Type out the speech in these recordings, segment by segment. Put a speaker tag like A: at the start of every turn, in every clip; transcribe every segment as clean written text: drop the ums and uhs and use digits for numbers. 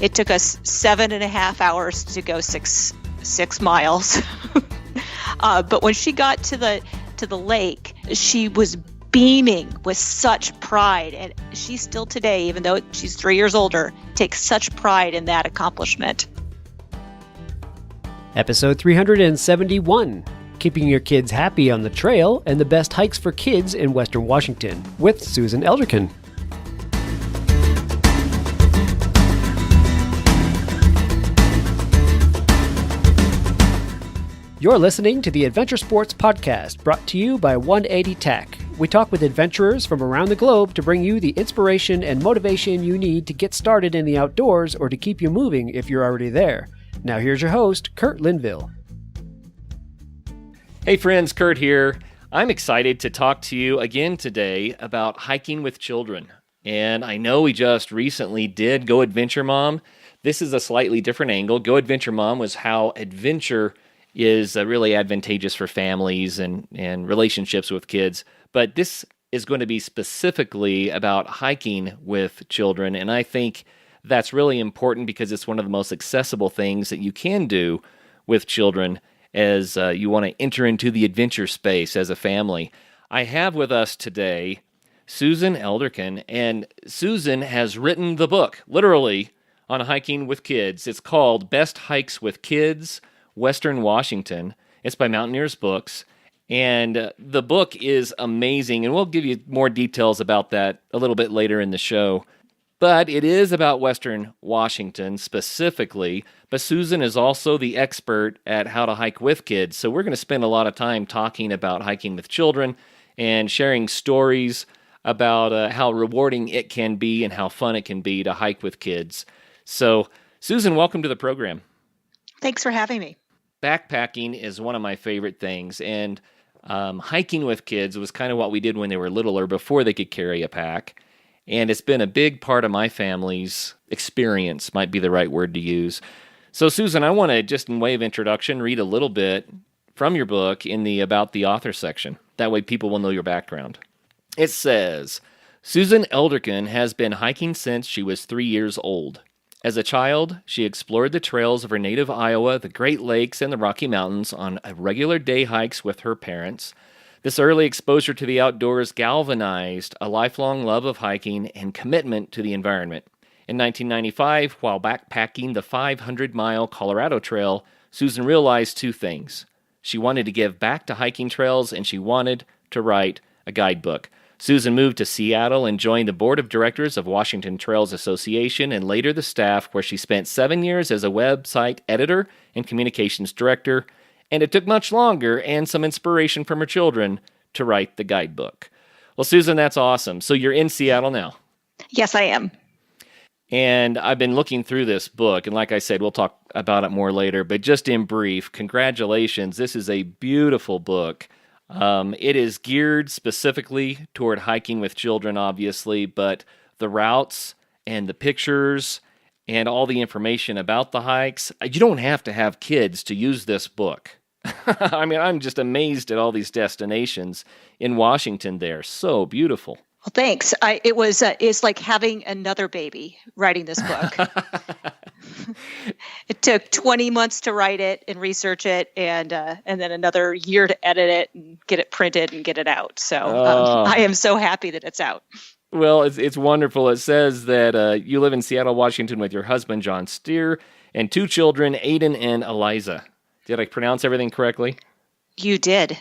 A: It took us 7.5 hours to go six miles. But when she got to the lake, she was beaming with such pride. And she still today, even though she's 3 years older, takes such pride in that accomplishment.
B: Episode 371, Keeping Your Kids Happy on the Trail and the Best Hikes for Kids in Western Washington, with Susan Elderkin. You're listening to the Adventure Sports Podcast, brought to you by 180 Tech. We talk with adventurers from around the globe to bring you the inspiration and motivation you need to get started in the outdoors or to keep you moving if you're already there. Now here's your host, Curt Linville.
C: Hey friends, Curt here. I'm excited to talk to you again today about hiking with children. And I know we just recently did Go Adventure Mom. This is a slightly different angle. Go Adventure Mom was how adventure is really advantageous for families and relationships with kids. But this is going to be specifically about hiking with children. And I think that's really important because it's one of the most accessible things that you can do with children as you want to enter into the adventure space as a family. I have with us today Susan Elderkin, and Susan has written the book, literally, on hiking with kids. It's called Best Hikes with Kids, Western Washington. It's by Mountaineers Books, and the book is amazing, and we'll give you more details about that a little bit later in the show. But it is about Western Washington specifically, but Susan is also the expert at how to hike with kids, so we're going to spend a lot of time talking about hiking with children and sharing stories about how rewarding it can be and how fun it can be to hike with kids. So, Susan, welcome to the program.
A: Thanks for having me.
C: Backpacking is one of my favorite things, and hiking with kids was kind of what we did when they were littler, before they could carry a pack, and it's been a big part of my family's experience, might be the right word to use. So, Susan, I want to, just in way of introduction, read a little bit from your book in the About the Author section. That way people will know your background. It says, Susan Elderkin has been hiking since she was 3 years old. As a child, she explored the trails of her native Iowa, the Great Lakes, and the Rocky Mountains on regular day hikes with her parents. This early exposure to the outdoors galvanized a lifelong love of hiking and commitment to the environment. In 1995, while backpacking the 500-mile Colorado Trail, Susan realized two things. She wanted to give back to hiking trails, and she wanted to write a guidebook. Susan moved to Seattle and joined the board of directors of Washington Trails Association and later the staff, where she spent 7 years as a website editor and communications director. And it took much longer and some inspiration from her children to write the guidebook. Well, Susan, that's awesome. So you're in Seattle now.
A: Yes, I am.
C: And I've been looking through this book, and like I said, we'll talk about it more later, but just in brief, congratulations. This is a beautiful book. It is geared specifically toward hiking with children, obviously, but the routes and the pictures and all the information about the hikes, you don't have to have kids to use this book. I mean, I'm just amazed at all these destinations in Washington there. So beautiful.
A: Well, thanks. It's like having another baby writing this book. It took 20 months to write it and research it, and then another year to edit it and get it printed and get it out. So I am so happy that it's out.
C: Well, it's wonderful. It says that you live in Seattle, Washington with your husband, John Steer, and two children, Aiden and Eliza. Did I pronounce everything correctly?
A: You did.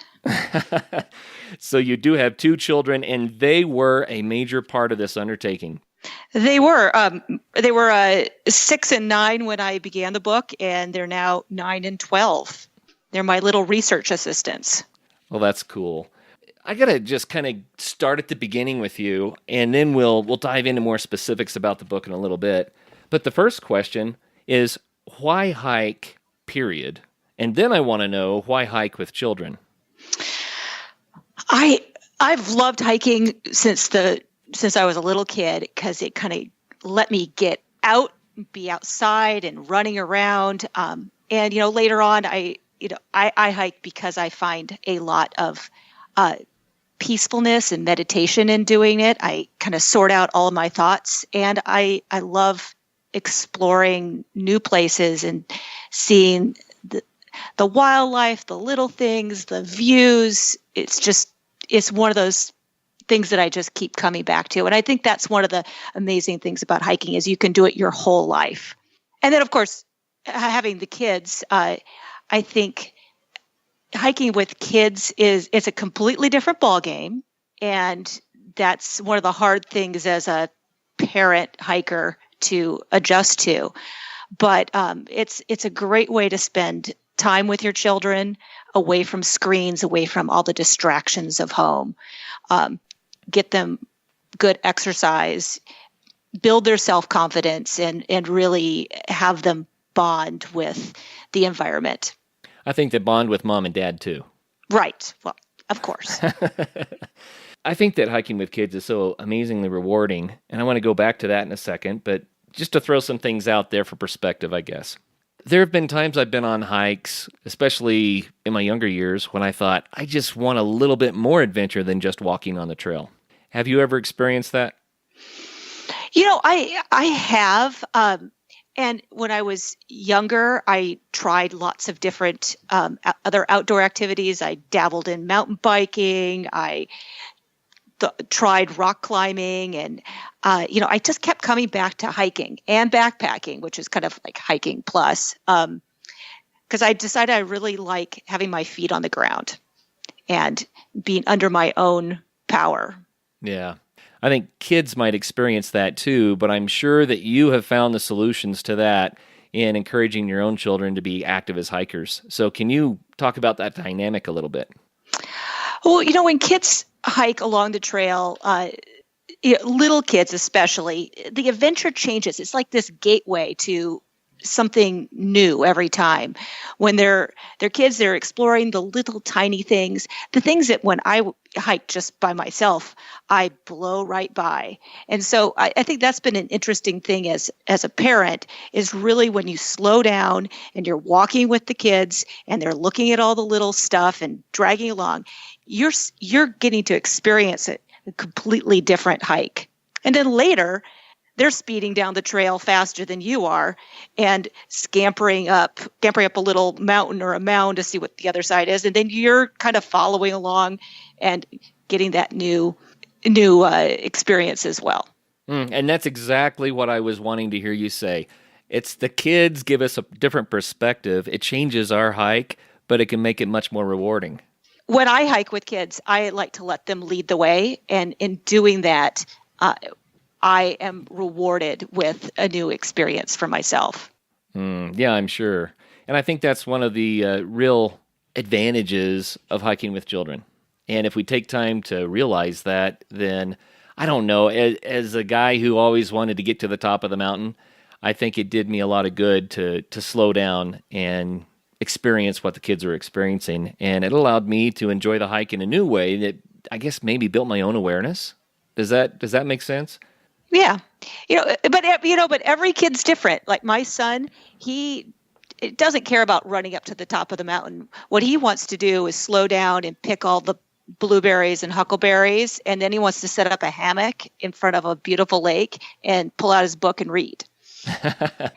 C: So you do have two children, and they were a major part of this undertaking.
A: They were 6 and 9 when I began the book, and they're now 9 and 12. They're my little research assistants.
C: Well, that's cool. I got to just kind of start at the beginning with you, and then we'll dive into more specifics about the book in a little bit. But the first question is, why hike, period? And then I want to know, why hike with children?
A: I've loved hiking since I was a little kid, because it kind of let me get out, be outside and running around. And later on, I hike because I find a lot of peacefulness and meditation in doing it. I kind of sort out all of my thoughts, and I love exploring new places and seeing the wildlife, the little things, the views. It's one of those things that I just keep coming back to. And I think that's one of the amazing things about hiking is you can do it your whole life. And then, of course, having the kids, I think hiking with kids it's a completely different ballgame. And that's one of the hard things as a parent hiker to adjust to. But it's a great way to spend time with your children, away from screens, away from all the distractions of home. Get them good exercise, build their self-confidence, and really have them bond with the environment.
C: I think they bond with mom and dad too.
A: Right. Well, of course.
C: I think that hiking with kids is so amazingly rewarding, and I want to go back to that in a second, but just to throw some things out there for perspective, I guess. There have been times I've been on hikes, especially in my younger years, when I thought, I just want a little bit more adventure than just walking on the trail. Have you ever experienced that?
A: I have. And when I was younger, I tried lots of different other outdoor activities. I dabbled in mountain biking. I tried rock climbing. And, I just kept coming back to hiking and backpacking, which is kind of like hiking plus. Because I decided I really like having my feet on the ground and being under my own power.
C: Yeah. I think kids might experience that too, but I'm sure that you have found the solutions to that in encouraging your own children to be active as hikers. So can you talk about that dynamic a little bit?
A: Well, when kids hike along the trail, little kids especially, the adventure changes. It's like this gateway to something new every time. When they're kids, they're exploring the little tiny things, the things that when I hike just by myself, I blow right by. And so I think that's been an interesting thing as a parent, is really when you slow down and you're walking with the kids and they're looking at all the little stuff and dragging along, you're getting to experience a completely different hike. And then later, they're speeding down the trail faster than you are and scampering up a little mountain or a mound to see what the other side is. And then you're kind of following along and getting that new experience as well.
C: And that's exactly what I was wanting to hear you say. It's the kids give us a different perspective. It changes our hike, but it can make it much more rewarding.
A: When I hike with kids, I like to let them lead the way. And in doing that, I am rewarded with a new experience for myself.
C: Yeah, I'm sure. And I think that's one of the real advantages of hiking with children. And if we take time to realize that, then I don't know, as a guy who always wanted to get to the top of the mountain, I think it did me a lot of good to slow down and experience what the kids were experiencing. And it allowed me to enjoy the hike in a new way that I guess maybe built my own awareness. Does that make sense?
A: Yeah. But every kid's different. Like my son, he doesn't care about running up to the top of the mountain. What he wants to do is slow down and pick all the blueberries and huckleberries. And then he wants to set up a hammock in front of a beautiful lake and pull out his book and read.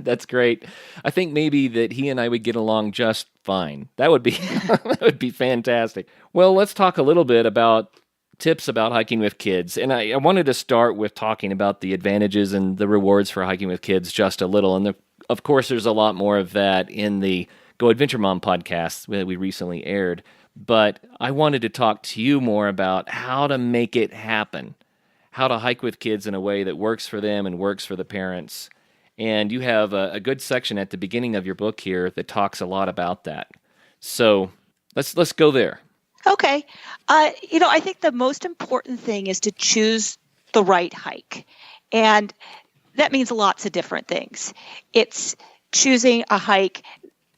C: That's great. I think maybe that he and I would get along just fine. That would be that would be fantastic. Well, let's talk a little bit about tips about hiking with kids. And I wanted to start with talking about the advantages and the rewards for hiking with kids just a little. And of course, there's a lot more of that in the Go Adventure Mom podcast that we recently aired. But I wanted to talk to you more about how to make it happen, how to hike with kids in a way that works for them and works for the parents. And you have a good section at the beginning of your book here that talks a lot about that. So let's go there.
A: Okay. I think the most important thing is to choose the right hike. And that means lots of different things. It's choosing a hike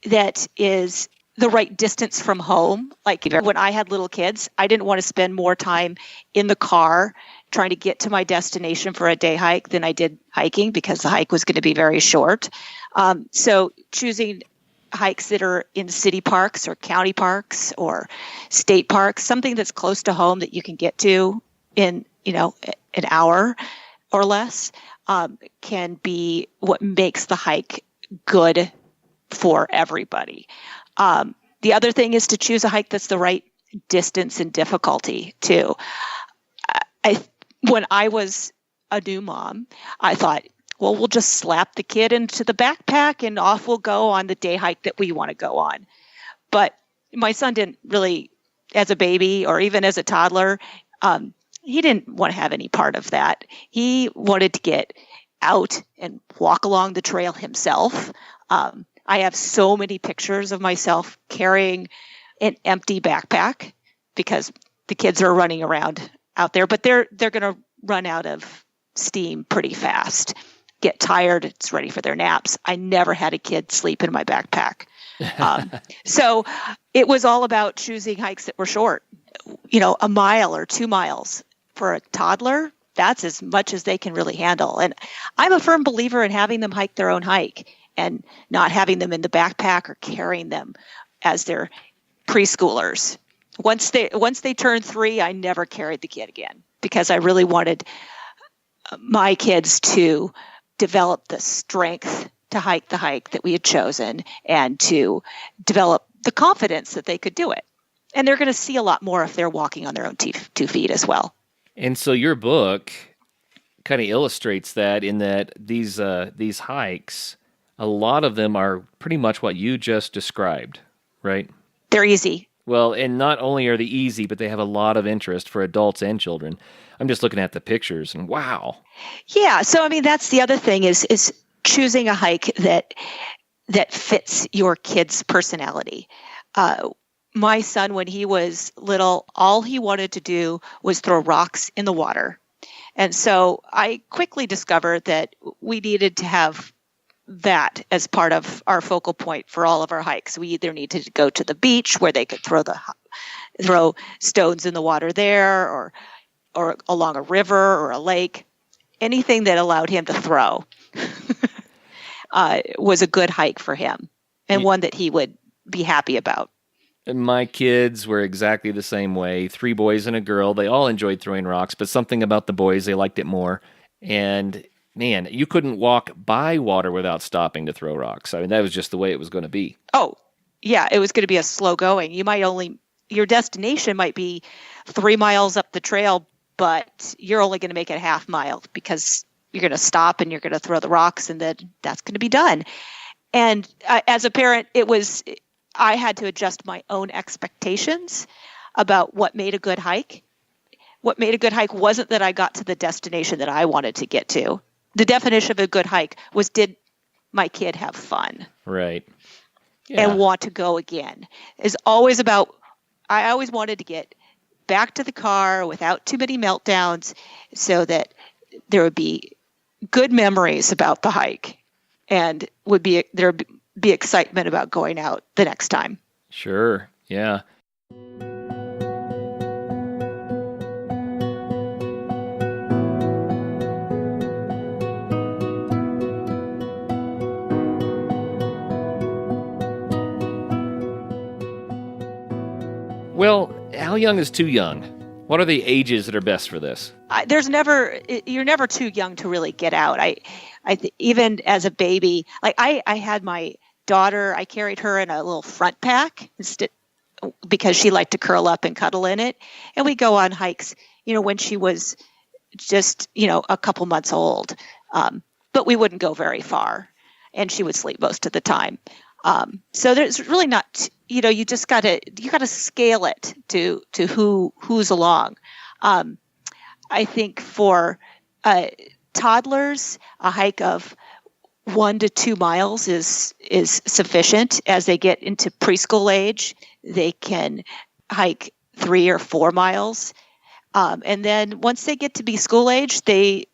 A: that is the right distance from home. Like when I had little kids, I didn't want to spend more time in the car trying to get to my destination for a day hike than I did hiking, because the hike was going to be very short. So choosing hikes that are in city parks or county parks or state parks, something that's close to home that you can get to in, an hour or less. can be what makes the hike good for everybody. The other thing is to choose a hike that's the right distance and difficulty too. When I was a new mom, I thought, well, we'll just slap the kid into the backpack and off we'll go on the day hike that we want to go on. But my son didn't really, as a baby or even as a toddler, he didn't want to have any part of that. He wanted to get out and walk along the trail himself. I have so many pictures of myself carrying an empty backpack because the kids are running around out there, but they're going to run out of steam pretty fast, get tired, it's ready for their naps. I never had a kid sleep in my backpack. So it was all about choosing hikes that were short, a mile or 2 miles. For a toddler, that's as much as they can really handle. And I'm a firm believer in having them hike their own hike and not having them in the backpack or carrying them as their preschoolers. Once they turned 3, I never carried the kid again because I really wanted my kids to develop the strength to hike the hike that we had chosen and to develop the confidence that they could do it. And they're going to see a lot more if they're walking on their own 2 feet as well.
C: And so your book kind of illustrates that in that these hikes, a lot of them are pretty much what you just described, right?
A: They're easy.
C: Well, and not only are they easy, but they have a lot of interest for adults and children. I'm just looking at the pictures and wow.
A: Yeah. So, I mean, that's the other thing is choosing a hike that fits your kid's personality. My son, when he was little, all he wanted to do was throw rocks in the water. And so I quickly discovered that we needed to have that as part of our focal point for all of our hikes. We either needed to go to the beach where they could throw stones in the water there or along a river or a lake. Anything that allowed him to throw was a good hike for him and one that he would be happy about.
C: And my kids were exactly the same way. 3 boys and a girl. They all enjoyed throwing rocks, but something about the boys, they liked it more. And man, you couldn't walk by water without stopping to throw rocks. I mean, that was just the way it was going to be.
A: Oh, yeah. It was going to be a slow going. Your destination might be 3 miles up the trail, but you're only going to make it a half mile because you're going to stop and you're going to throw the rocks and then that's going to be done. And as a parent, I had to adjust my own expectations about what made a good hike. What made a good hike wasn't that I got to the destination that I wanted to get to. The definition of a good hike was, did my kid have fun?
C: Right. Yeah.
A: And want to go again? Is always about, I always wanted to get back to the car without too many meltdowns so that there would be good memories about the hike and there would be excitement about going out the next time.
C: Sure. Yeah. Well, how young is too young? What are the ages that are best for this?
A: You're never too young to really get out. Even as a baby, like I had my daughter, I carried her in a little front pack because she liked to curl up and cuddle in it. And we go on hikes, when she was just, a couple months old. But we wouldn't go very far and she would sleep most of the time. So there's really not, you just gotta scale it to who's along. I think for toddlers, a hike of 1 to 2 miles is sufficient. As they get into preschool age, they can hike 3 or 4 miles. And then once they get to be school age, it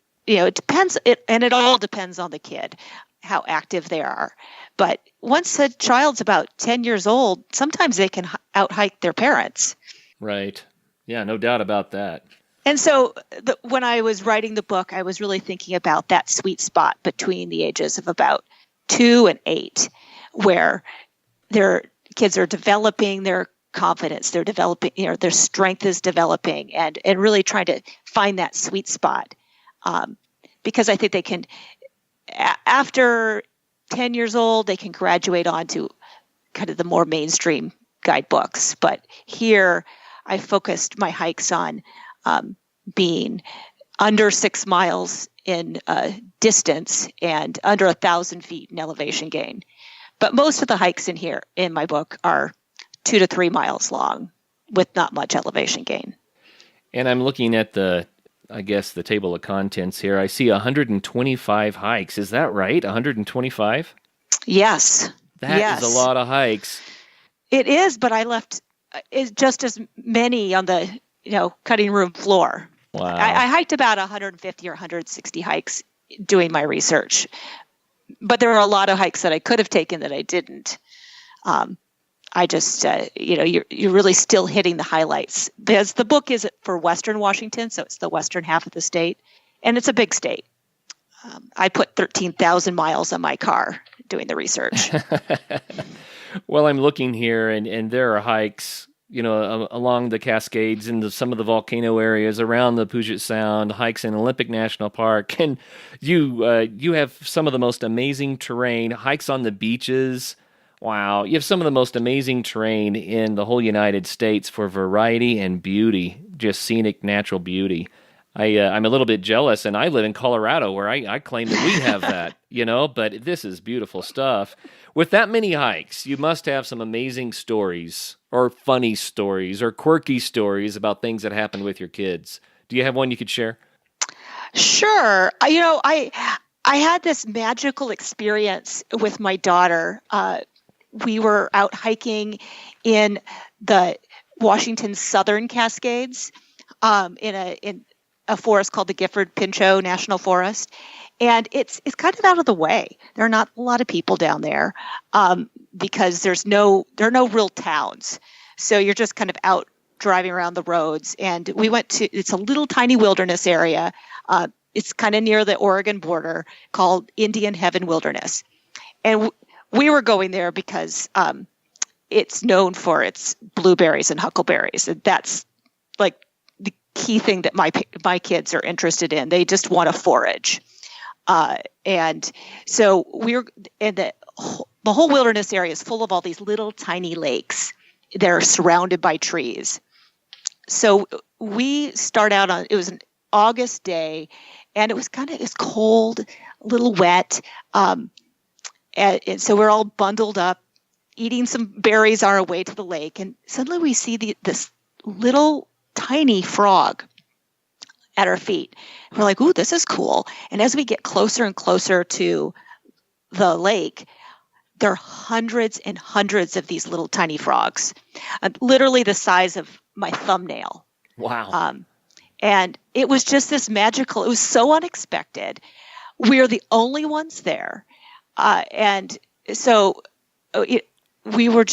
A: depends. It all depends on the kid, how active they are. But once a child's about 10 years old, sometimes they can out-hike their parents.
C: Right. Yeah, no doubt about that.
A: And so when I was writing the book, I was really thinking about that sweet spot between the ages of about 2 and 8, where their kids are developing their confidence, they're developing, their strength is developing, and really trying to find that sweet spot because I think they can, after 10 years old, they can graduate onto kind of the more mainstream guidebooks. But here I focused my hikes on being under 6 miles in distance and under 1,000 feet in elevation gain. But most of the hikes in here in my book are 2 to 3 miles long with not much elevation gain.
C: And I'm looking at the table of contents here. I see 125 hikes. Is that right? 125?
A: Yes.
C: That is a lot of hikes.
A: It is, but I left just as many on the cutting room floor.
C: Wow.
A: I hiked about 150 or 160 hikes doing my research, but there were a lot of hikes that I could have taken that I didn't. I just, you're really still hitting the highlights, because the book is for Western Washington, so it's the western half of the state, and it's a big state. I put 13,000 miles on my car doing the research.
C: Well, I'm looking here, and there are hikes, along the Cascades and some of the volcano areas around the Puget Sound, hikes in Olympic National Park, and you have some of the most amazing terrain, hikes on the beaches. Wow, you have some of the most amazing terrain in the whole United States for variety and beauty, just scenic natural beauty. I'm a little bit jealous, and I live in Colorado, where I claim that we have that, but this is beautiful stuff. With that many hikes, you must have some amazing stories, or funny stories, or quirky stories about things that happened with your kids. Do you have one you could share?
A: Sure. I had this magical experience with my daughter. We were out hiking in the Washington Southern Cascades, in a forest called the Gifford-Pinchot National Forest. And it's kind of out of the way. There are not a lot of people down there, because there are no real towns. So you're just kind of out driving around the roads. And we went to, it's a little tiny wilderness area. It's kind of near the Oregon border, called Indian Heaven Wilderness. And we were going there because it's known for its blueberries and huckleberries. And that's like the key thing that my kids are interested in. They just want to forage. And so we're in the whole wilderness area is full of all these little tiny lakes. They're surrounded by trees. So we start out it was an August day, and it was cold, a little wet. And so we're all bundled up, eating some berries on our way to the lake. And suddenly we see this little tiny frog at our feet. We're like, ooh, this is cool. And as we get closer and closer to the lake, there are hundreds and hundreds of these little tiny frogs, literally the size of my thumbnail.
C: Wow.
A: And it was just this magical, it was so unexpected. We're the only ones there. And so we were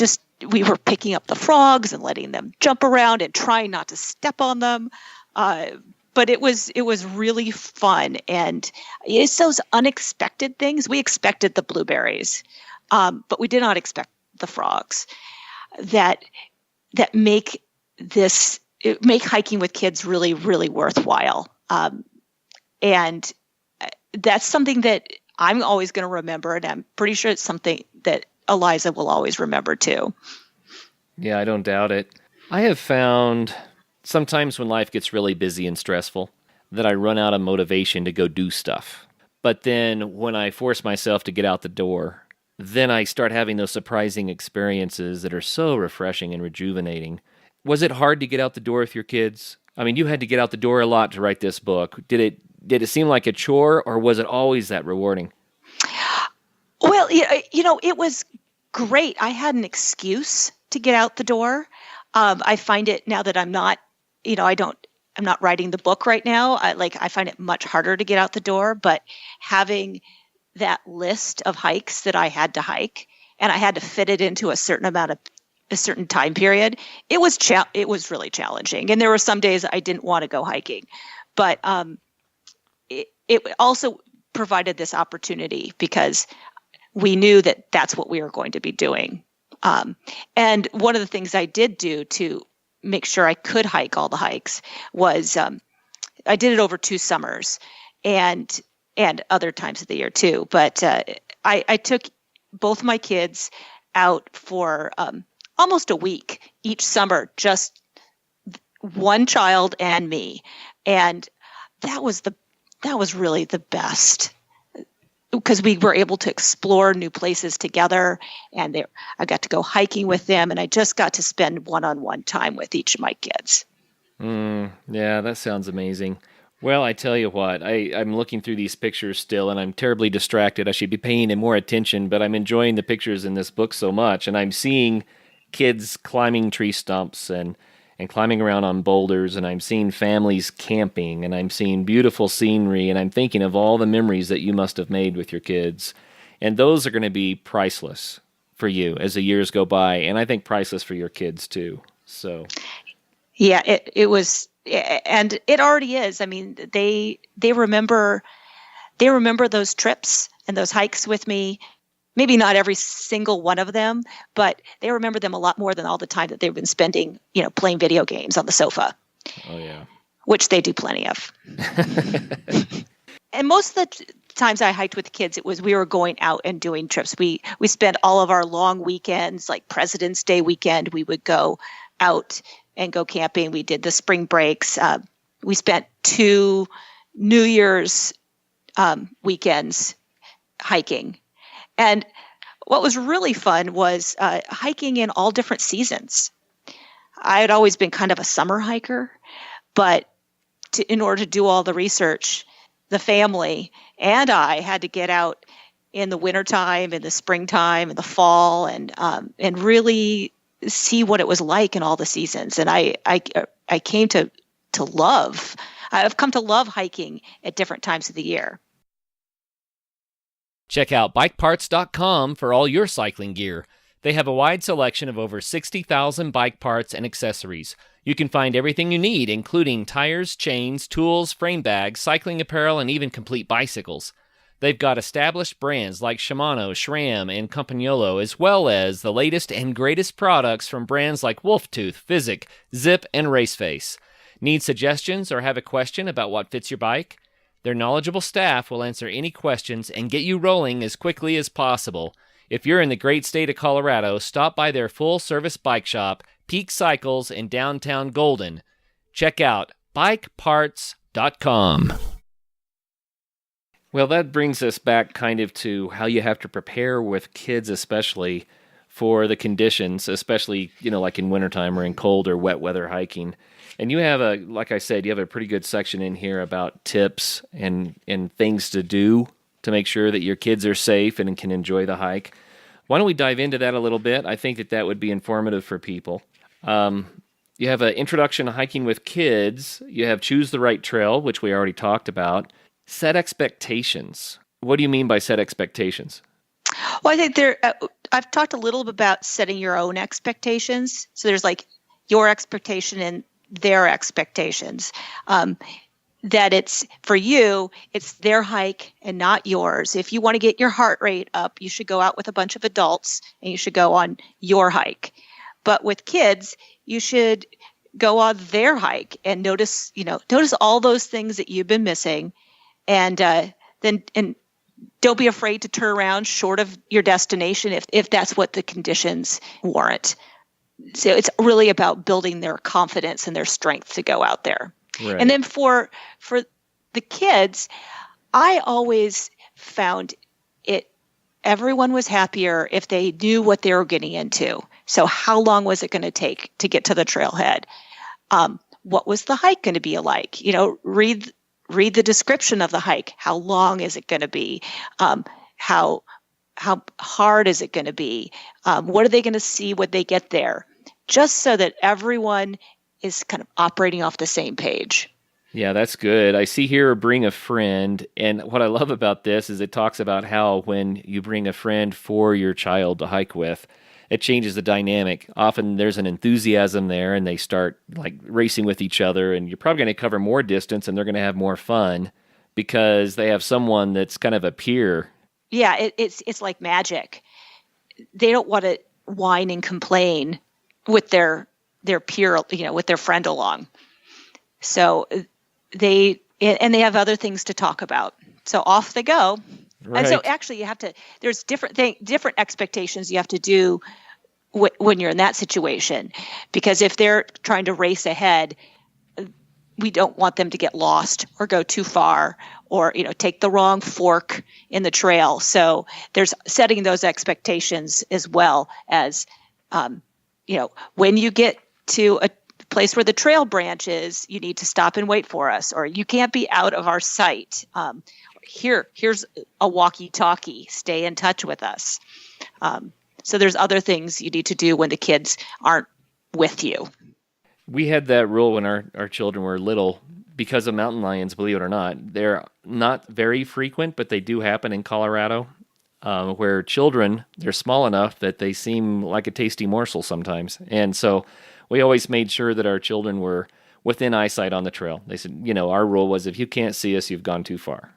A: picking up the frogs and letting them jump around and trying not to step on them. But it was really fun. And it's those unexpected things. We expected the blueberries, but we did not expect the frogs that make hiking with kids really, really worthwhile. And that's something that I'm always going to remember. And I'm pretty sure it's something that Eliza will always remember too.
C: Yeah, I don't doubt it. I have found sometimes when life gets really busy and stressful that I run out of motivation to go do stuff. But then when I force myself to get out the door, then I start having those surprising experiences that are so refreshing and rejuvenating. Was it hard to get out the door with your kids? I mean, you had to get out the door a lot to write this book. Did it seem like a chore, or was it always that rewarding?
A: Well, it was great. I had an excuse to get out the door. I find it now that I'm not, I'm not writing the book right now. I find it much harder to get out the door, but having that list of hikes that I had to hike, and I had to fit it into a certain time period, it was really challenging. And there were some days I didn't want to go hiking, but it also provided this opportunity because we knew that that's what we were going to be doing. And one of the things I did do to make sure I could hike all the hikes was I did it over 2 summers. And and other times of the year too. But I took both my kids out for almost a week each summer, just one child and me, and that was really the best, because we were able to explore new places together, and I got to go hiking with them, and I just got to spend one-on-one time with each of my kids.
C: Yeah, that sounds amazing. Well, I tell you what, I'm looking through these pictures still, and I'm terribly distracted. I should be paying more attention, but I'm enjoying the pictures in this book so much, and I'm seeing kids climbing tree stumps and climbing around on boulders, and I'm seeing families camping, and I'm seeing beautiful scenery, and I'm thinking of all the memories that you must have made with your kids. And those are going to be priceless for you as the years go by, and I think priceless for your kids too. So,
A: yeah, it was, and it already is. I mean, they remember those trips and those hikes with me. Maybe not every single one of them, but they remember them a lot more than all the time that they've been spending, playing video games on the sofa.
C: Oh, yeah.
A: Which they do plenty of. And most of the times I hiked with kids, we were going out and doing trips. We spent all of our long weekends, like President's Day weekend, we would go out and go camping. We did the spring breaks. We spent 2 New Year's weekends hiking. And what was really fun was hiking in all different seasons. I had always been kind of a summer hiker, but in order to do all the research, the family and I had to get out in the wintertime, in the springtime, in the fall, and really see what it was like in all the seasons. And I've come to love hiking at different times of the year.
C: Check out bikeparts.com for all your cycling gear. They have a wide selection of over 60,000 bike parts and accessories. You can find everything you need, including tires, chains, tools, frame bags, cycling apparel, and even complete bicycles. They've got established brands like Shimano, SRAM, and Campagnolo, as well as the latest and greatest products from brands like Wolftooth, Physic, Zip, and Raceface. Need suggestions or have a question about what fits your bike? Their knowledgeable staff will answer any questions and get you rolling as quickly as possible. If you're in the great state of Colorado, stop by their full-service bike shop, Peak Cycles in downtown Golden. Check out bikeparts.com. Well, that brings us back kind of to how you have to prepare with kids, especially for the conditions, especially, like in wintertime or in cold or wet weather hiking. And you have like I said, you have a pretty good section in here about tips and things to do to make sure that your kids are safe and can enjoy the hike. Why don't we dive into that a little bit? I think that would be informative for people. You have an introduction to hiking with kids. You have choose the right trail, which we already talked about. Set expectations. What do you mean by set expectations?
A: Well, I think I've talked a little bit about setting your own expectations. So there's like your expectation and their expectations. That it's for you, it's their hike and not yours. If you want to get your heart rate up, you should go out with a bunch of adults and you should go on your hike. But with kids, you should go on their hike and notice all those things that you've been missing, and don't be afraid to turn around short of your destination if that's what the conditions warrant. So it's really about building their confidence and their strength to go out there. Right. And then for the kids, I always found everyone was happier if they knew what they were getting into. So how long was it going to take to get to the trailhead? What was the hike going to be like? Read the description of the hike. How long is it going to be? How hard is it going to be? What are they going to see when they get there? Just so that everyone is kind of operating off the same page.
C: Yeah, that's good. I see here bring a friend. And what I love about this is it talks about how when you bring a friend for your child to hike with, it changes the dynamic. Often there's an enthusiasm there and they start like racing with each other, and you're probably going to cover more distance and they're going to have more fun because they have someone that's kind of a peer.
A: Yeah, it's like magic. They don't want to whine and complain with their peer, with their friend along. So they and they have other things to talk about. So off they go.
C: Right.
A: And so actually there's different expectations you have to do when you're in that situation, because if they're trying to race ahead, we don't want them to get lost or go too far or, take the wrong fork in the trail. So there's setting those expectations as well as, when you get to a place where the trail branches, you need to stop and wait for us, or you can't be out of our sight. Here's a walkie-talkie. Stay in touch with us. So there's other things you need to do when the kids aren't with you.
C: We had that rule when our children were little because of mountain lions, believe it or not. They're not very frequent, but they do happen in Colorado, where children, they're small enough that they seem like a tasty morsel sometimes. And so we always made sure that our children were within eyesight on the trail. They said, our rule was if you can't see us, you've gone too far.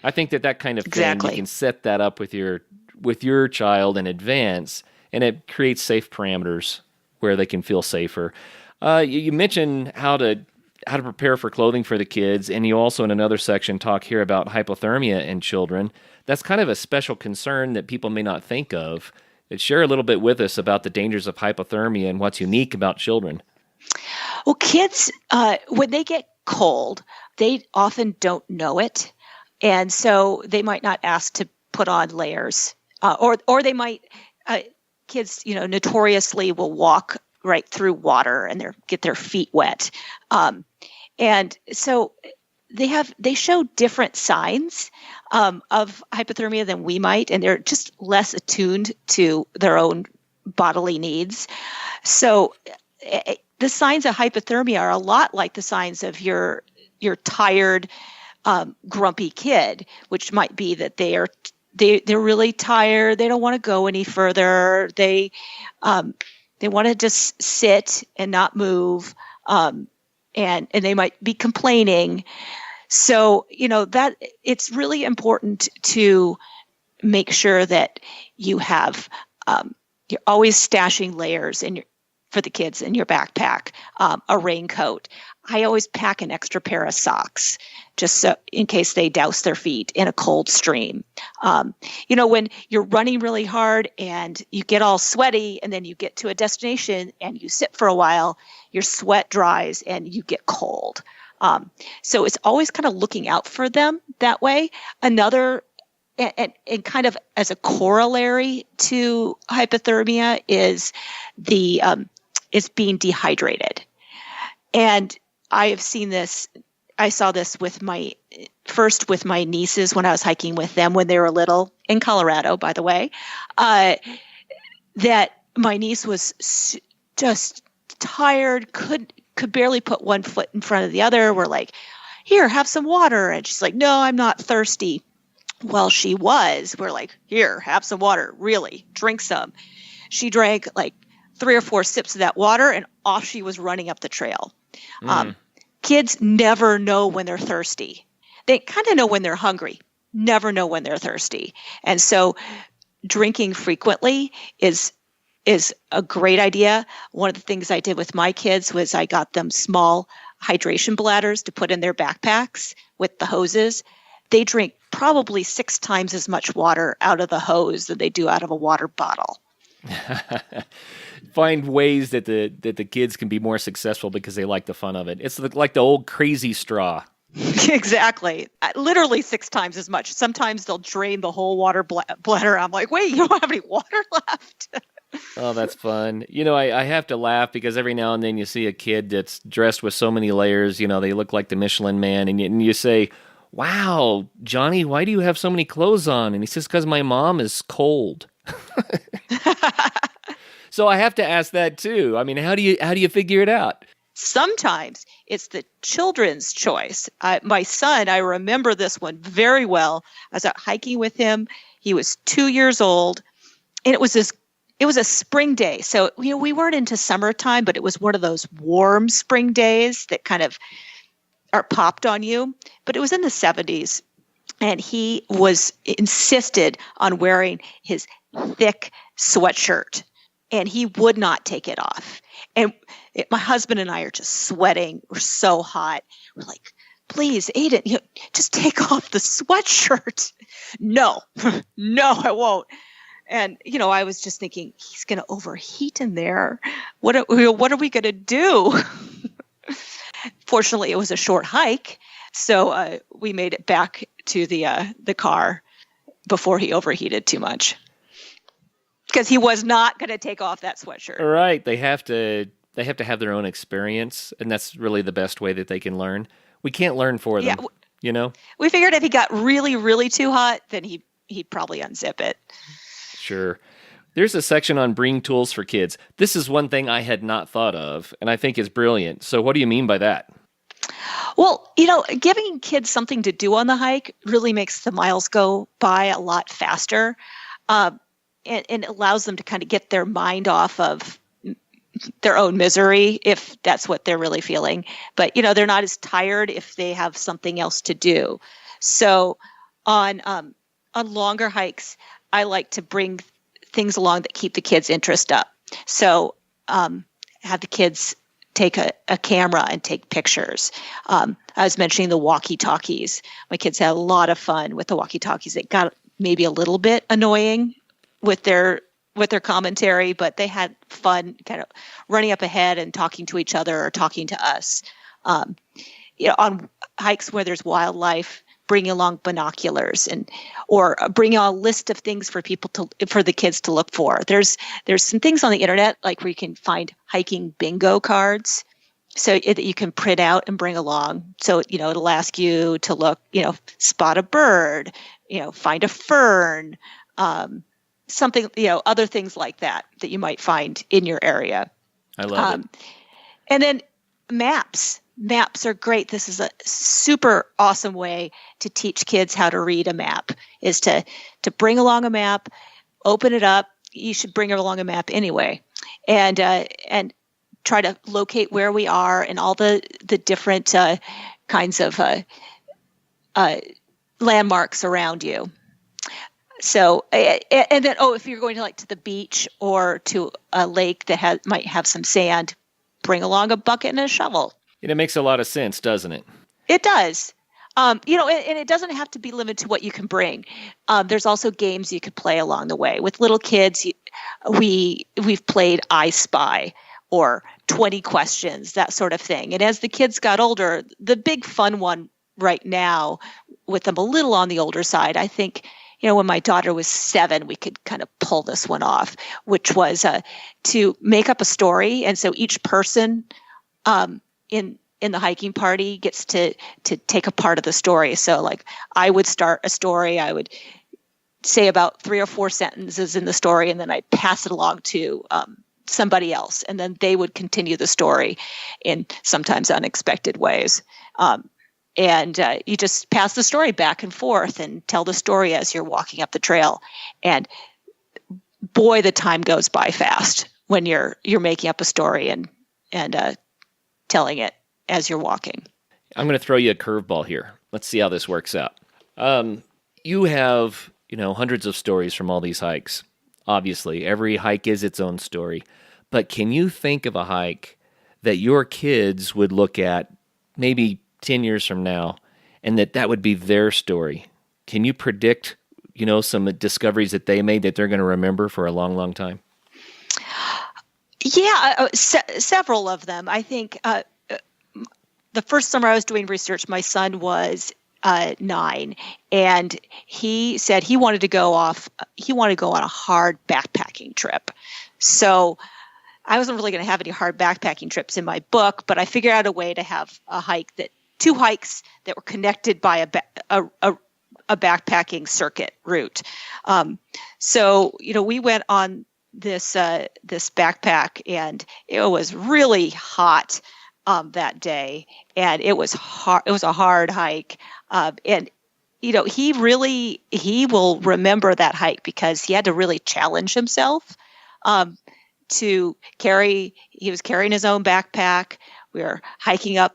C: I think that kind of thing, you can set that up with your child in advance, and it creates safe parameters where they can feel safer. You mentioned how to prepare for clothing for the kids, and you also in another section talk here about hypothermia in children. That's kind of a special concern that people may not think of. Share a little bit with us about the dangers of hypothermia and what's unique about children.
A: Well, kids, when they get cold, they often don't know it, and so they might not ask to put on layers, or they might. Kids, notoriously will walk right through water and get their feet wet. And so they show different signs of hypothermia than we might, and they're just less attuned to their own bodily needs. So the signs of hypothermia are a lot like the signs of your tired, grumpy kid, which might be that they're really tired. They don't want to go any further. They want to just sit and not move, and they might be complaining. So, that it's really important to make sure that you have, you're always stashing layers for the kids in your backpack, a raincoat. I always pack an extra pair of socks just so in case they douse their feet in a cold stream. When you're running really hard and you get all sweaty and then you get to a destination and you sit for a while, your sweat dries and you get cold. So it's always kind of looking out for them that way. Another, and kind of as a corollary to hypothermia is is being dehydrated. And I have seen this. I saw this with my nieces when I was hiking with them when they were little in Colorado, by the way, that my niece was just tired, could barely put one foot in front of the other. We're like, here, have some water. And she's like, no, I'm not thirsty. Well, she was. We're like, here, have some water. Really, drink some. She drank like 3 or 4 sips of that water and off she was running up the trail. Kids never know when they're thirsty. They kind of know when they're hungry, never know when they're thirsty. And so drinking frequently is a great idea. One of the things I did with my kids was I got them small hydration bladders to put in their backpacks with the hoses. They drink probably 6 times as much water out of the hose than they do out of a water bottle.
C: Find ways that the kids can be more successful because they like the fun of it. It's like the old crazy straw.
A: Exactly. Literally 6 times as much. Sometimes they'll drain the whole water bladder. I'm like, wait, you don't have any water left?
C: Oh, that's fun. I have to laugh because every now and then you see a kid that's dressed with so many layers. They look like the Michelin Man, and you say, wow, Johnny, why do you have so many clothes on? And he says, because my mom is cold. So I have to ask that too. I mean, how do you figure it out?
A: Sometimes it's the children's choice. My son, I remember this one very well. I was out hiking with him. He was 2 years old, and it was a spring day. So we weren't into summertime, but it was one of those warm spring days that kind of are popped on you. But it was in the 70s, and he insisted on wearing his thick sweatshirt, and he would not take it off. And my husband and I are just sweating. We're so hot. We're like, please, Aiden, just take off the sweatshirt. No, no, I won't. And, I was just thinking, he's going to overheat in there. What are we going to do? Fortunately, it was a short hike, so we made it back to the car before he overheated too much. Because he was not going to take off that sweatshirt.
C: Right. They have to have their own experience, and that's really the best way that they can learn. We can't learn for them, We figured if he got really, really too hot, then he'd probably unzip it. Sure. There's a section on bring tools for kids. This is one thing I had not thought of, and I think is brilliant. So what do you mean by that?
A: Well, giving kids something to do on the hike really makes the miles go by a lot faster, and allows them to kind of get their mind off of their own misery, if that's what they're really feeling. But, they're not as tired if they have something else to do. So on longer hikes, I like to bring things along that keep the kids' interest up. So have the kids take a camera and take pictures. I was mentioning the walkie-talkies. My kids had a lot of fun with the walkie-talkies. It got maybe a little bit annoying with their commentary, but they had fun kind of running up ahead and talking to each other or talking to us. On hikes where there's wildlife, bringing along binoculars or bringing a list of things for the kids to look for. There's some things on the internet, like where you can find hiking bingo cards, so that you can print out and bring along. So, it'll ask you to look, spot a bird, find a fern, something, other things like that you might find in your area.
C: I love it.
A: And then maps. Maps are great. This is a super awesome way to teach kids how to read a map, is to bring along a map, open it up. You should bring along a map anyway, and try to locate where we are and all the different kinds of landmarks around you. So, and then, if you're going to the beach or to a lake that might have some sand, bring along a bucket and a shovel.
C: And it makes a lot of sense, doesn't it?
A: It does. And it doesn't have to be limited to what you can bring. There's also games you could play along the way. With little kids, we've played I Spy or 20 questions, that sort of thing. And as the kids got older, the big fun one right now, with them a little on the older side, I think, when my daughter was 7, we could kind of pull this one off, which was to make up a story. And so each person in the hiking party gets to take a part of the story. So I would start a story. I would say about 3 or 4 sentences in the story, and then I'd pass it along to somebody else. And then they would continue the story in sometimes unexpected ways. And you just pass the story back and forth and tell the story as you're walking up the trail. And boy, the time goes by fast when you're making up a story and telling it as you're walking.
C: I'm going to throw you a curveball here. Let's see how this works out. You have, hundreds of stories from all these hikes. Obviously, every hike is its own story. But can you think of a hike that your kids would look at maybe 10 years from now and that would be their story? Can you predict, some discoveries that they made that they're going to remember for a long, long time?
A: Yeah, several of them. I think the first summer I was doing research, my son was 9, and he said he wanted to go on a hard backpacking trip. So I wasn't really going to have any hard backpacking trips in my book, but I figured out a way to have 2 hikes that were connected by a backpacking circuit route. So we went on this backpack, and it was really hot that day, and it was hard. It was a hard hike, and he will remember that hike because he had to really challenge himself to carry. He was carrying his own backpack. We were hiking up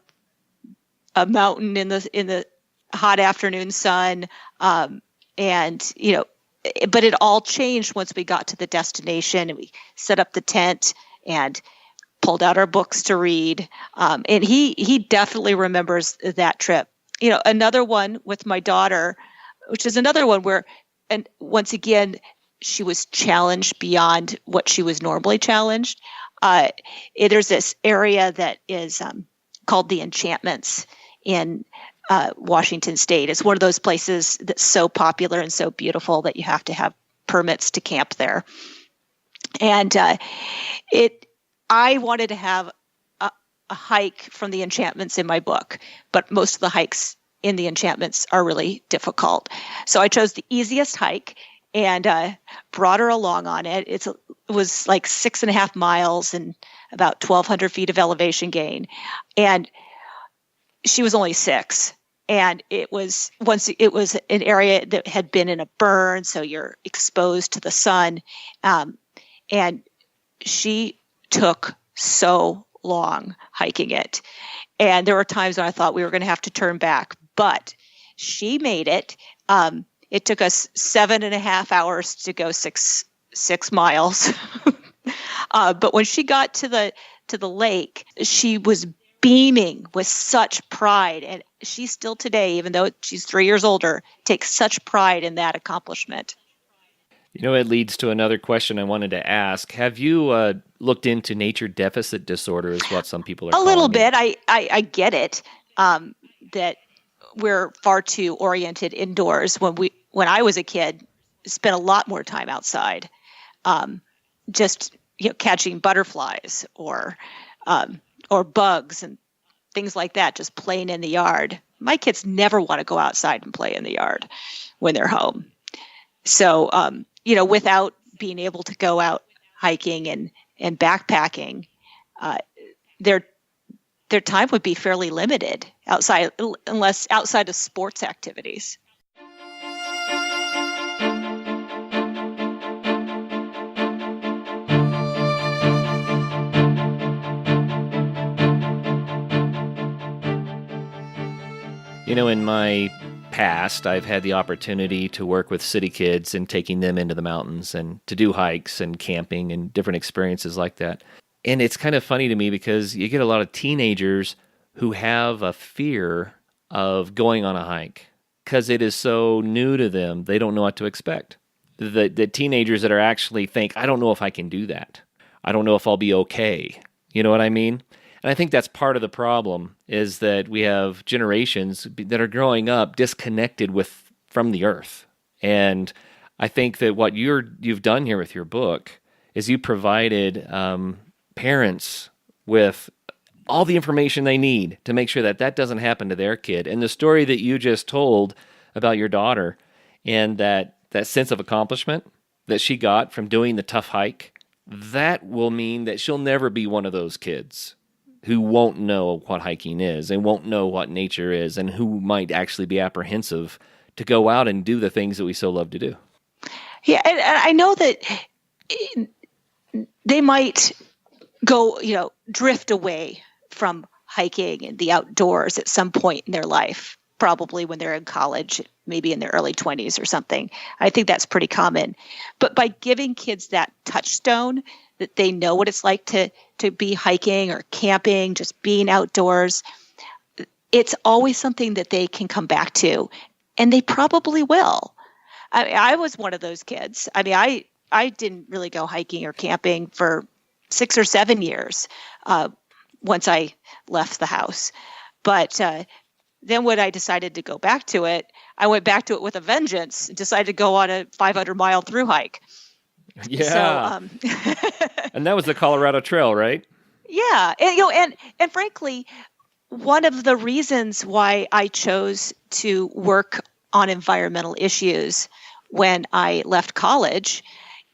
A: a mountain in the hot afternoon sun, and but it all changed once we got to the destination, and we set up the tent and pulled out our books to read. And he definitely remembers that trip Another one with my daughter, which is another one where, and once again, she was challenged beyond what she was normally challenged. There's this area that is called the Enchantments in Washington State. It's one of those places that's so popular and so beautiful that you have to have permits to camp there. And I wanted to have a hike from the Enchantments in my book, but most of the hikes in the Enchantments are really difficult. So I chose the easiest hike and brought her along on it. It was like 6.5 miles and about 1,200 feet of elevation gain. And she was only 6. And it was an area that had been in a burn, so you're exposed to the sun. And she took so long hiking it. And there were times when I thought we were going to have to turn back, but she made it. It took us 7.5 hours to go six miles. But when she got to the lake, she was beaming with such pride. And she still today, even though she's 3 years older, takes such pride in that accomplishment.
C: It leads to another question I wanted to ask. Have you looked into nature deficit disorder is what some people are calling it?
A: A little bit. I get it, that we're far too oriented indoors. When I was a kid, spent a lot more time outside, just catching butterflies or bugs and things like that, just playing in the yard. My kids never want to go outside and play in the yard when they're home. So, without being able to go out hiking and backpacking, their time would be fairly limited outside of sports activities.
C: In my past, I've had the opportunity to work with city kids and taking them into the mountains and to do hikes and camping and different experiences like that. And it's kind of funny to me because you get a lot of teenagers who have a fear of going on a hike because it is so new to them. They don't know what to expect. The teenagers that are actually think, I don't know if I can do that. I don't know if I'll be okay. You know what I mean? And I think that's part of the problem is that we have generations that are growing up disconnected from the earth. And I think that what you've done here with your book is you provided parents with all the information they need to make sure that doesn't happen to their kid. And the story that you just told about your daughter and that sense of accomplishment that she got from doing the tough hike, that will mean that she'll never be one of those kids who won't know what hiking is and won't know what nature is and who might actually be apprehensive to go out and do the things that we so love to do.
A: Yeah, and I know that they might go, drift away from hiking and the outdoors at some point in their life, probably when they're in college, maybe in their early 20s or something. I think that's pretty common. But by giving kids that touchstone, that they know what it's like to be hiking or camping, just being outdoors, it's always something that they can come back to, and they probably will. I was one of those kids. I didn't really go hiking or camping for 6 or 7 years once I left the house. But then when I decided to go back to it, I went back to it with a vengeance and decided to go on a 500-mile thru hike.
C: Yeah. So, and that was the Colorado Trail, right?
A: Yeah. And frankly, one of the reasons why I chose to work on environmental issues when I left college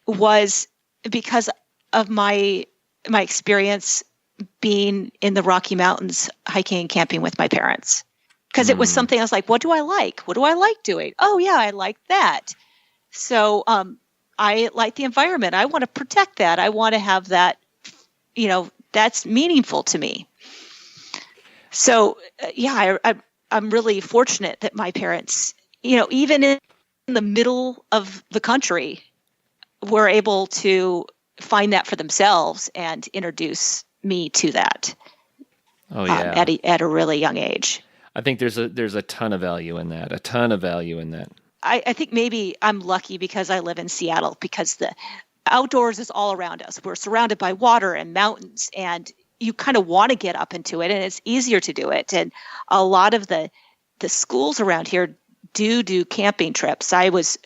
A: was because of my experience being in the Rocky Mountains hiking and camping with my parents. Because it was something I was like, what do I like? What do I like doing? Oh, yeah, I like that. So I like the environment. I want to protect that. I want to have that, that's meaningful to me. So, I'm really fortunate that my parents, even in the middle of the country, were able to find that for themselves and introduce me to that.
C: Oh, yeah.
A: At a really young age.
C: I think there's a ton of value in that, a ton of value in that.
A: I think maybe I'm lucky because I live in Seattle, because the outdoors is all around us. We're surrounded by water and mountains, and you kind of want to get up into it, and it's easier to do it. And a lot of the schools around here do camping trips. I was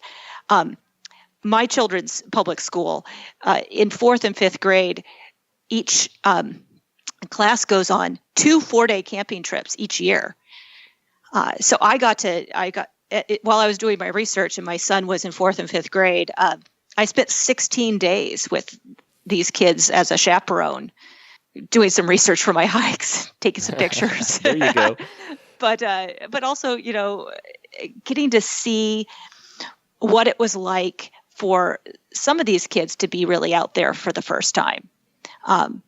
A: my children's public school in 4th and 5th grade. Each class goes on 2 4-day camping trips each year. So I got while I was doing my research and my son was in 4th and 5th grade, I spent 16 days with these kids as a chaperone, doing some research for my hikes, taking some pictures.
C: There you go.
A: But also, getting to see what it was like for some of these kids to be really out there for the first time.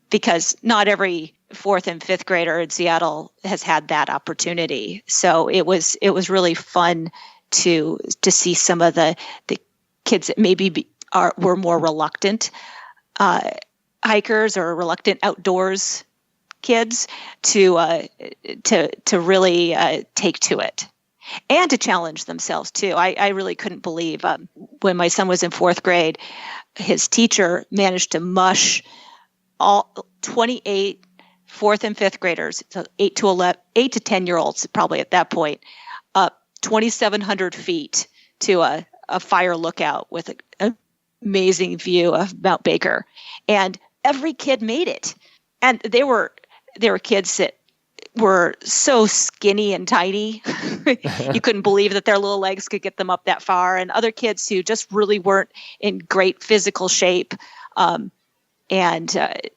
A: Because not every 4th and 5th grader in Seattle has had that opportunity. So it was really fun to see some of the kids that maybe were more reluctant hikers or reluctant outdoors kids to really take to it and to challenge themselves too. I really couldn't believe when my son was in 4th grade, his teacher managed to mush all 28 4th and 5th graders, so 8 to 10-year-olds probably at that point, up 2,700 feet to a fire lookout with an amazing view of Mount Baker. And every kid made it. And they were kids that were so skinny and tiny. You couldn't believe that their little legs could get them up that far. And other kids who just really weren't in great physical shape. And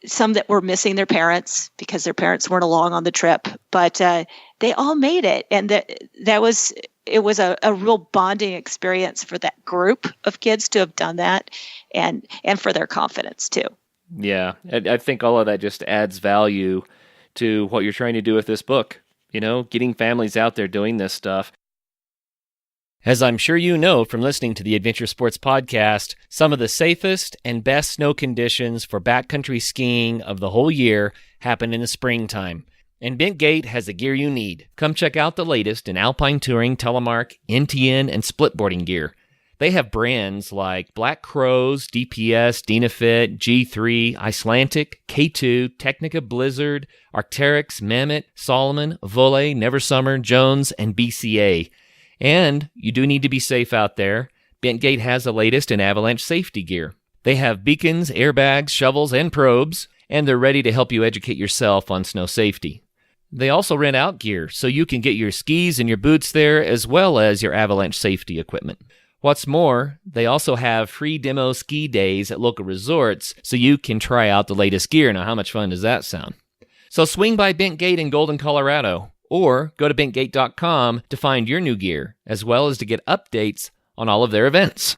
A: some that were missing their parents because their parents weren't along on the trip, but they all made it. And it was a real bonding experience for that group of kids to have done that, and for their confidence too.
C: Yeah, I think all of that just adds value to what you're trying to do with this book, getting families out there doing this stuff. As I'm sure you know from listening to the Adventure Sports Podcast, some of the safest and best snow conditions for backcountry skiing of the whole year happen in the springtime. And Bentgate has the gear you need. Come check out the latest in alpine touring, telemark, NTN, and splitboarding gear. They have brands like Black Crows, DPS, Dynafit, G3, Icelantic, K2, Technica Blizzard, Arc'teryx, Mammoth, Solomon, Volley, Neversummer, Jones, and BCA. And you do need to be safe out there. Bentgate has the latest in avalanche safety gear. They have beacons, airbags, shovels, and probes, and they're ready to help you educate yourself on snow safety. They also rent out gear, so you can get your skis and your boots there, as well as your avalanche safety equipment. What's more, they also have free demo ski days at local resorts, so you can try out the latest gear. Now, how much fun does that sound? So swing by Bentgate in Golden, Colorado, or go to bentgate.com to find your new gear, as well as to get updates on all of their events.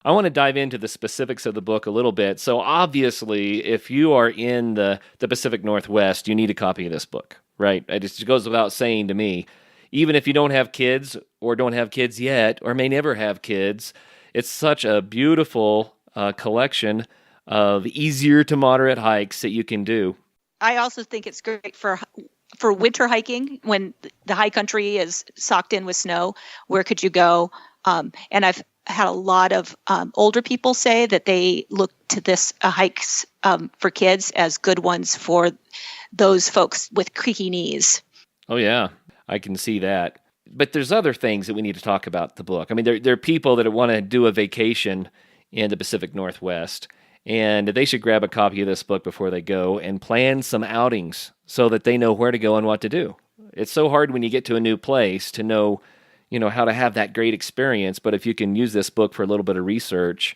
C: I want to dive into the specifics of the book a little bit. So obviously, if you are in the Pacific Northwest, you need a copy of this book, right? It just goes without saying to me. Even if you don't have kids or don't have kids yet or may never have kids, it's such a beautiful collection of easier to moderate hikes that you can do.
A: I also think it's great for winter hiking when the high country is socked in with snow. Where could you go? And I've had a lot of older people say that they look to this hikes for kids as good ones for those folks with creaky knees.
C: Oh, yeah, I can see that. But there's other things that we need to talk about the book. I mean, there are people that want to do a vacation in the Pacific Northwest, and they should grab a copy of this book before they go and plan some outings so that they know where to go and what to do. It's so hard when you get to a new place to know, how to have that great experience. But if you can use this book for a little bit of research,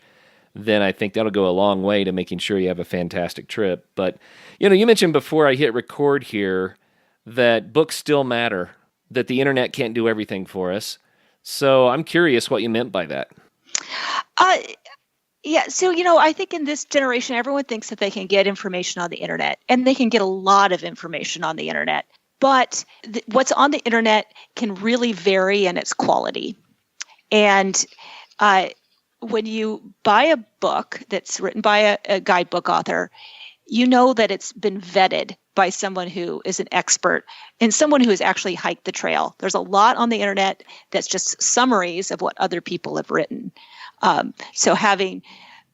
C: then I think that'll go a long way to making sure you have a fantastic trip. But, you mentioned before I hit record here that books still matter, that the internet can't do everything for us. So I'm curious what you meant by that.
A: Yeah, so, I think in this generation, everyone thinks that they can get information on the internet, and they can get a lot of information on the internet. But what's on the internet can really vary in its quality. And when you buy a book that's written by a guidebook author, you know that it's been vetted by someone who is an expert and someone who has actually hiked the trail. There's a lot on the internet that's just summaries of what other people have written. So having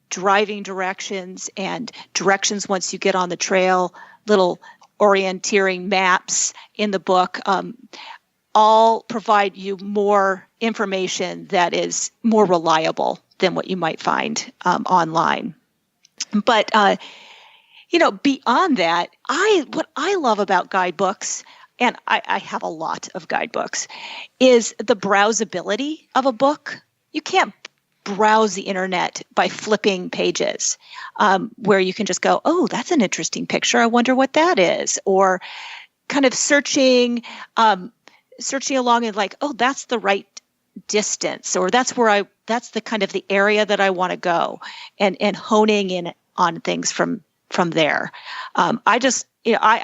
A: driving directions and directions once you get on the trail, little orienteering maps in the book, all provide you more information that is more reliable than what you might find online. But beyond that, what I love about guidebooks, and I have a lot of guidebooks, is the browsability of a book. You can't browse the internet by flipping pages, where you can just go, oh, that's an interesting picture. I wonder what that is. Or kind of searching along and like, oh, that's the right distance, or that's the kind of the area that I want to go, and honing in on things from there. I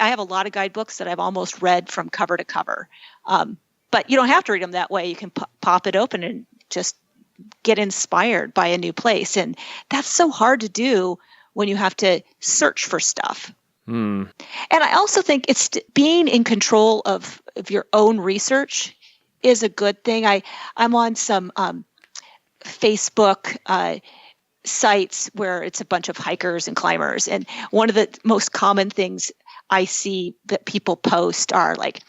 A: have a lot of guidebooks that I've almost read from cover to cover. But you don't have to read them that way. You can pop it open and just get inspired by a new place. And that's so hard to do when you have to search for stuff. And I also think it's being in control of your own research is a good thing. I'm on some Facebook sites where it's a bunch of hikers and climbers. And one of the most common things I see that people post are like,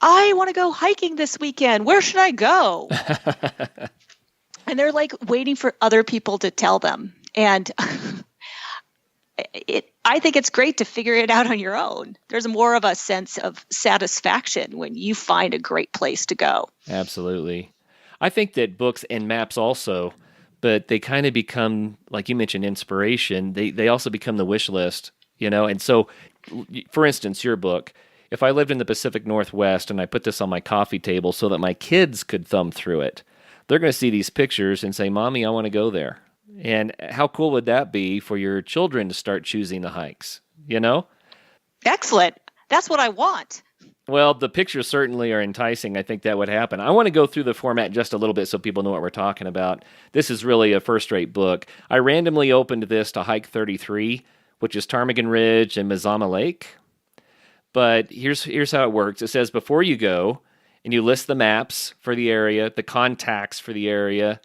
A: I want to go hiking this weekend. Where should I go? And they're like waiting for other people to tell them. And I think it's great to figure it out on your own. There's more of a sense of satisfaction when you find a great place to go.
C: Absolutely. I think that books and maps also, but they kind of become, like you mentioned, inspiration. They also become the wish list, And so, for instance, your book, if I lived in the Pacific Northwest and I put this on my coffee table so that my kids could thumb through it, they're going to see these pictures and say, Mommy, I want to go there. And how cool would that be for your children to start choosing the hikes,
A: Excellent. That's what I want.
C: Well, the pictures certainly are enticing. I think that would happen. I want to go through the format just a little bit so people know what we're talking about. This is really a first-rate book. I randomly opened this to Hike 33, which is Ptarmigan Ridge and Mazama Lake. But here's how it works. It says before you go, and you list the maps for the area, the contacts for the area,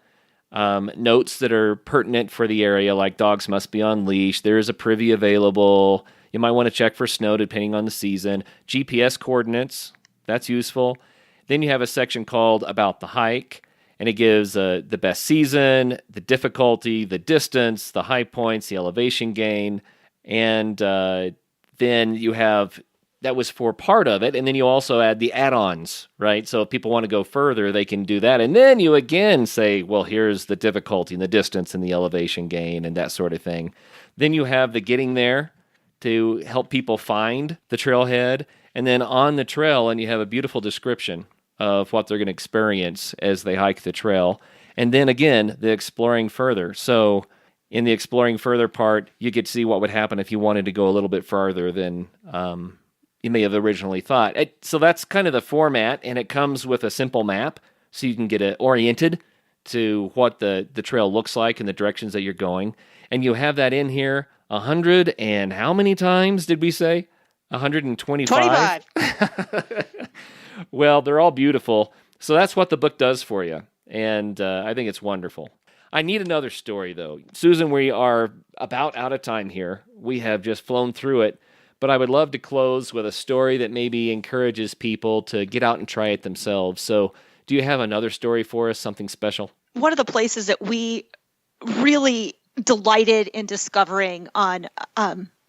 C: notes that are pertinent for the area, like dogs must be on leash. There is a privy available. You might want to check for snow depending on the season. GPS coordinates, that's useful. Then you have a section called About the Hike, and it gives the best season, the difficulty, the distance, the high points, the elevation gain, and then you have, that was for part of it, and then you also add the add-ons, right? So if people want to go further, they can do that. And then you again say, well, here's the difficulty and the distance and the elevation gain and that sort of thing. Then you have the getting there to help people find the trailhead. And then on the trail, and you have a beautiful description of what they're going to experience as they hike the trail. And then again, the exploring further. So in the exploring further part, you get to see what would happen if you wanted to go a little bit farther than you may have originally thought. So that's kind of the format, and it comes with a simple map so you can get oriented to what the trail looks like and the directions that you're going. And you have that in here 100 and how many times did we say? 125?
A: 25.
C: Well, they're all beautiful. So that's what the book does for you. And I think it's wonderful. I need another story, though. Susan, we are about out of time here. We have just flown through it. But I would love to close with a story that maybe encourages people to get out and try it themselves. So do you have another story for us, something special?
A: One of the places that we really delighted in discovering on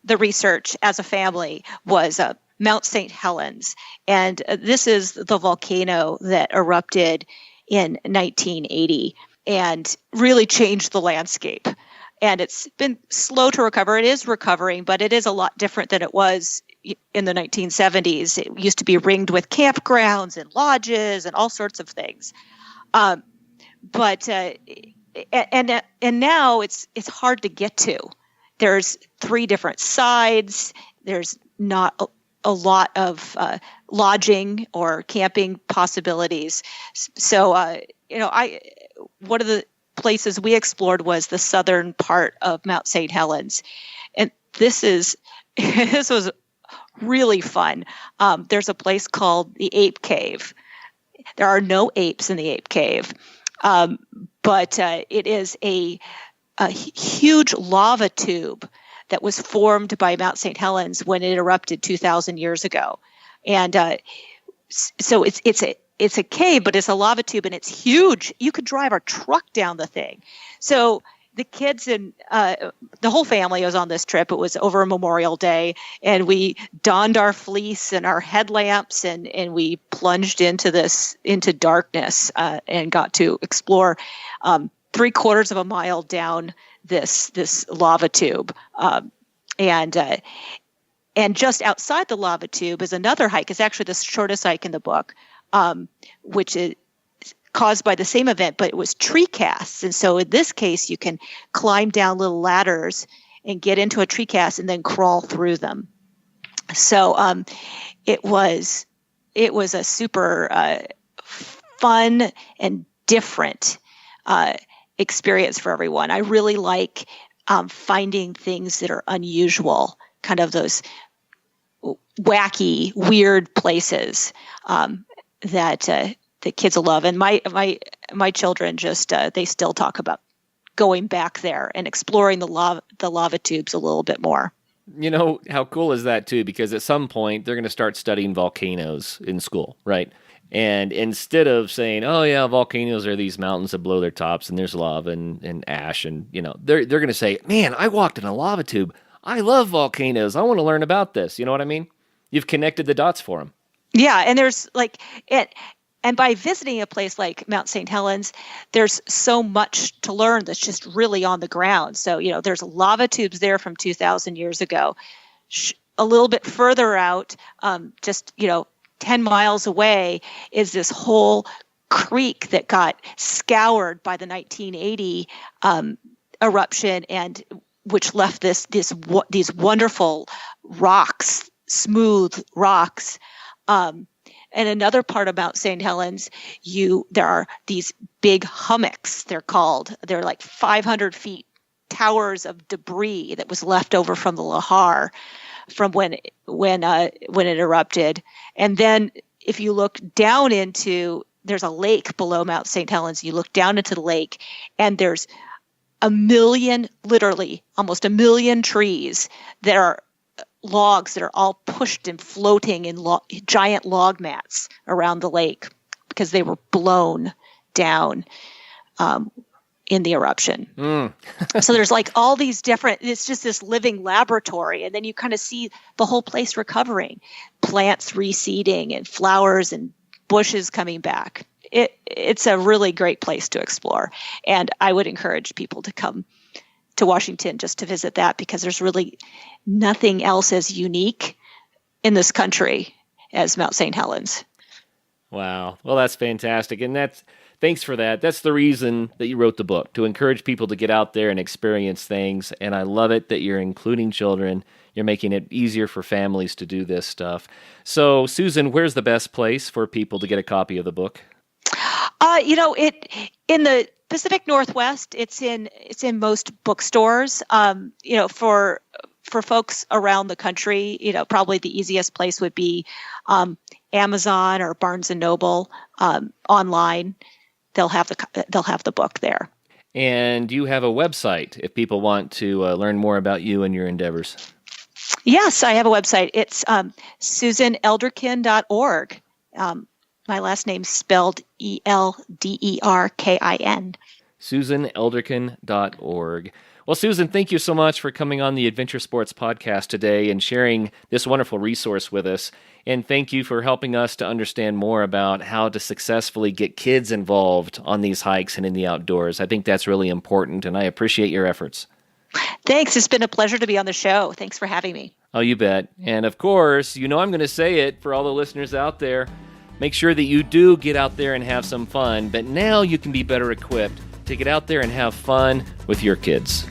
A: the research as a family was Mount St. Helens. And this is the volcano that erupted in 1980 and really changed the landscape. And it's been slow to recover. It is recovering, but it is a lot different than it was in the 1970s. It used to be ringed with campgrounds and lodges and all sorts of things. And now it's hard to get to. There's 3 different sides. There's not a lot of lodging or camping possibilities. So, one of the places we explored was the southern part of Mount St. Helens. And this was really fun. There's a place called the Ape Cave. There are no apes in the Ape Cave, but it is a huge lava tube that was formed by Mount St. Helens when it erupted 2,000 years ago. And so it's a cave, but it's a lava tube, and it's huge. You could drive a truck down the thing. So the kids and the whole family was on this trip. It was over a Memorial Day, and we donned our fleece and our headlamps, and we plunged into darkness and got to explore 3/4 of a mile down this lava tube, and just outside the lava tube is another hike. It's actually the shortest hike in the book, which is caused by the same event, but it was tree casts. And so in this case, you can climb down little ladders and get into a tree cast and then crawl through them. So it was a super fun and different experience for everyone. I really like finding things that are unusual, kind of those wacky, weird places that kids will love. And my children just they still talk about going back there and exploring the lava tubes a little bit more.
C: You know, how cool is that too? Because at some point they're going to start studying volcanoes in school, right? And instead of saying, "Oh yeah, volcanoes are these mountains that blow their tops and there's lava and ash," and they're going to say, "Man, I walked in a lava tube. I love volcanoes. I want to learn about this." You know what I mean? You've connected the dots for them.
A: Yeah, and there's and by visiting a place like Mount St. Helens, there's so much to learn that's just really on the ground. So, there's lava tubes there from 2,000 years ago. A little bit further out, just 10 miles away, is this whole creek that got scoured by the 1980 eruption, and which left these wonderful rocks, smooth rocks. And another part about St. Helens, there are these big hummocks, they're called. They're like 500 feet towers of debris that was left over from the lahar from when it erupted. And then if you look down there's a lake below Mount St. Helens. You look down into the lake, and there's literally almost a million trees that are logs that are all pushed and floating in giant log mats around the lake because they were blown down in the eruption. So there's like all these different, it's just this living laboratory. And then you kind of see the whole place recovering, plants reseeding and flowers and bushes coming back. It's a really great place to explore. And I would encourage people to come to Washington just to visit that, because there's really nothing else as unique in this country as Mount St. Helens.
C: Wow. Well, that's fantastic. And thanks for that. That's the reason that you wrote the book, to encourage people to get out there and experience things. And I love it that you're including children. You're making it easier for families to do this stuff. So, Susan, where's the best place for people to get a copy of the book? In the Pacific Northwest, it's in most bookstores. For folks around the country, probably the easiest place would be Amazon or Barnes and Noble. Online, they'll have the book there. And you have a website if people want to learn more about you and your endeavors.
A: Yes, I have a website. It's susanelderkin.org. My last name's spelled Elderkin.
C: susanelderkin.org. Well, Susan, thank you so much for coming on the Adventure Sports Podcast today and sharing this wonderful resource with us. And thank you for helping us to understand more about how to successfully get kids involved on these hikes and in the outdoors. I think that's really important, and I appreciate your efforts.
A: Thanks. It's been a pleasure to be on the show. Thanks for having me.
C: Oh, you bet. And of course, I'm going to say it for all the listeners out there. Make sure that you do get out there and have some fun, but now you can be better equipped to get out there and have fun with your kids.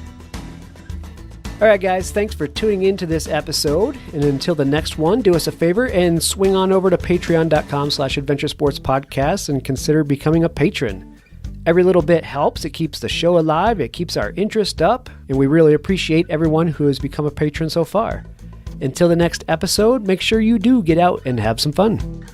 B: All right, guys, thanks for tuning into this episode. And until the next one, do us a favor and swing on over to patreon.com/adventuresportspodcast and consider becoming a patron. Every little bit helps. It keeps the show alive. It keeps our interest up. And we really appreciate everyone who has become a patron so far. Until the next episode, make sure you do get out and have some fun.